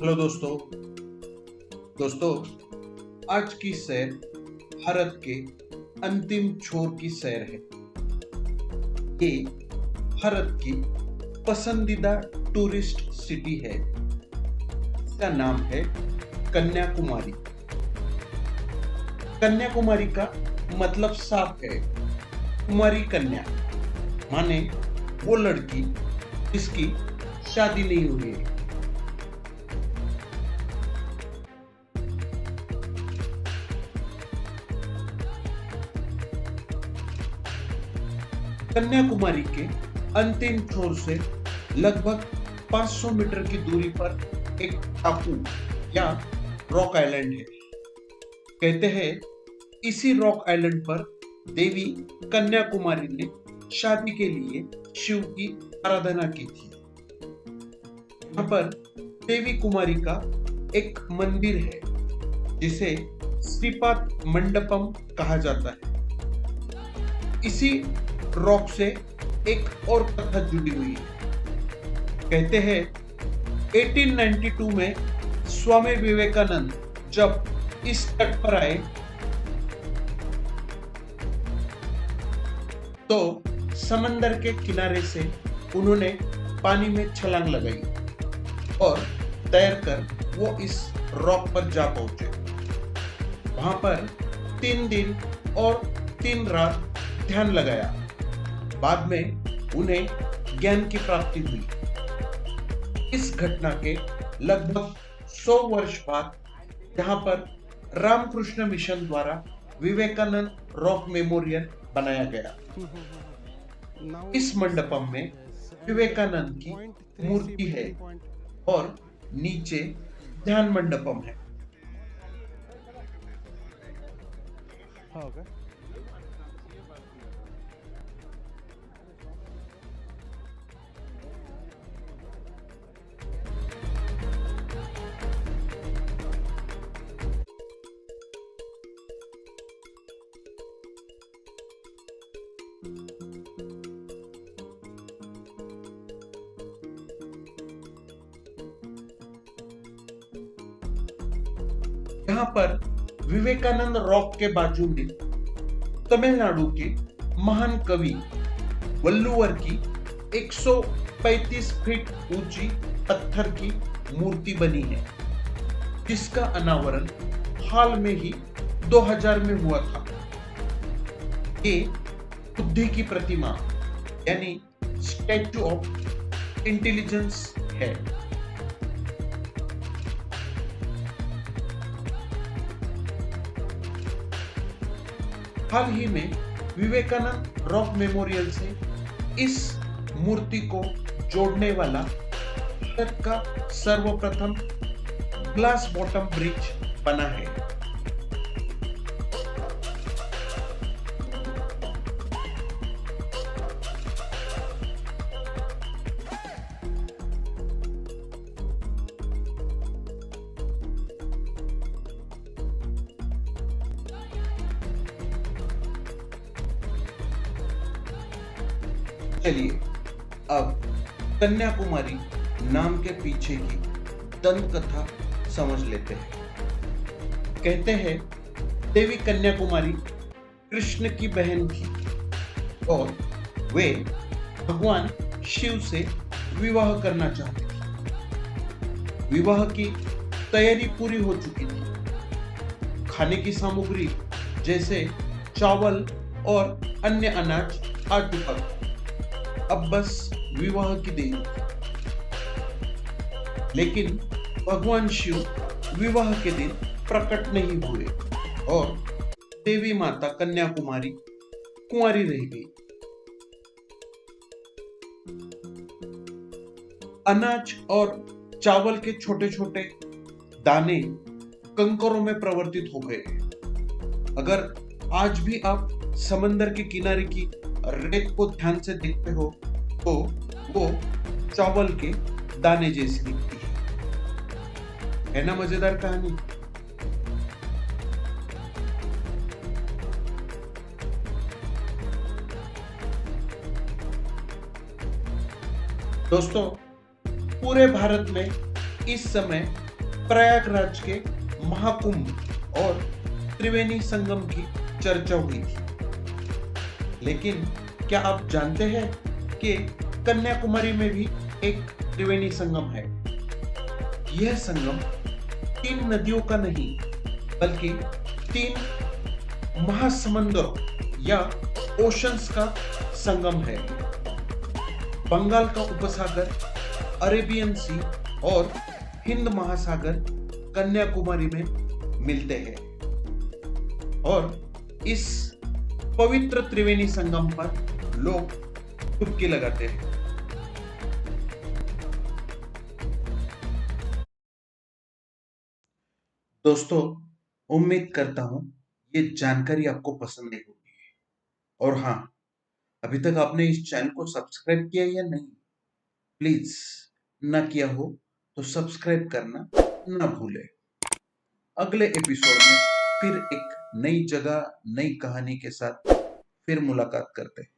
Hello दोस्तों आज की सैर भारत के अंतिम छोर की सैर है। ये भारत की पसंदीदा टूरिस्ट सिटी है। इसका नाम है कन्याकुमारी। कन्याकुमारी का मतलब साफ है, कुमारी कन्या माने वो लड़की जिसकी शादी नहीं हुई है। कन्याकुमारी के अंतिम छोर से लगभग 500 मीटर की दूरी पर एक टापू या रॉक आइलैंड है। कहते हैं इसी रॉक आइलैंड पर देवी कन्याकुमारी ने शादी के लिए शिव की आराधना की थी। यहाँ पर देवी कुमारी का एक मंदिर है जिसे श्रीपाद मंडपम कहा जाता है। इसी रॉक से एक और कथा जुड़ी हुई है। कहते हैं 1892 में स्वामी विवेकानंद जब इस तट पर आए तो समंदर के किनारे से उन्होंने पानी में छलांग लगाई और तैरकर वो इस रॉक पर जा पहुंचे। वहां पर 3 दिन और 3 रात ध्यान लगाया। बाद में उन्हें ज्ञान की प्राप्ति हुई। इस घटना के लगभग 100 वर्ष बाद यहाँ पर रामकृष्ण मिशन द्वारा विवेकानंद रॉक मेमोरियल बनाया गया। इस मंडपम में विवेकानंद की मूर्ति है और नीचे ध्यान मंडपम है। यहाँ पर विवेकानंद रॉक के बाजू में तमिलनाडु के महान कवि वल्लुवर की 135 फीट ऊंची पत्थर की मूर्ति बनी है, जिसका अनावरण हाल में ही 2000 में हुआ था। ये बुद्धि की प्रतिमा यानी स्टैचू ऑफ इंटेलिजेंस है। हाल ही में विवेकानंद रॉक मेमोरियल से इस मूर्ति को जोड़ने वाला भारत का सर्वप्रथम ग्लास बॉटम ब्रिज बना है। चलिए अब कन्याकुमारी नाम के पीछे की दंत कथा समझ लेते हैं। कहते हैं देवी कन्याकुमारी कृष्ण की बहन थी और वे भगवान शिव से विवाह करना चाहती थी। विवाह की तैयारी पूरी हो चुकी थी। खाने की सामग्री जैसे चावल और अन्य अनाज आ चुका था। अब बस विवाह की देरी। लेकिन भगवान शिव विवाह के दिन प्रकट नहीं हुए और देवी माता कन्याकुमारी कुंवारी रह गई। अनाज और चावल के छोटे छोटे दाने कंकरों में परिवर्तित हो गए। अगर आज भी आप समंदर के किनारे की रेत को ध्यान से देखते हो तो वो चावल के दाने जैसी दिखती है ना। मजेदार कहानी। दोस्तों पूरे भारत में इस समय प्रयागराज के महाकुंभ और त्रिवेणी संगम की चर्चा हुई थी। लेकिन क्या आप जानते हैं कि कन्याकुमारी में भी एक त्रिवेणी संगम है? यह संगम 3 नदियों का नहीं, बल्कि 3 महासमुंदरों या ओशंस का संगम है। बंगाल का उपसागर, अरेबियन सी और हिंद महासागर कन्याकुमारी में मिलते हैं और इस पवित्र त्रिवेणी संगम पर लोग डुबकी लगाते हैं। दोस्तों, उम्मीद करता हूं ये जानकारी आपको पसंद आई होगी। और हाँ, अभी तक आपने इस चैनल को सब्सक्राइब किया या नहीं? प्लीज, ना किया हो तो सब्सक्राइब करना ना भूलें। अगले एपिसोड में फिर एक नई जगह, नई कहानी के साथ फिर मुलाकात करते हैं।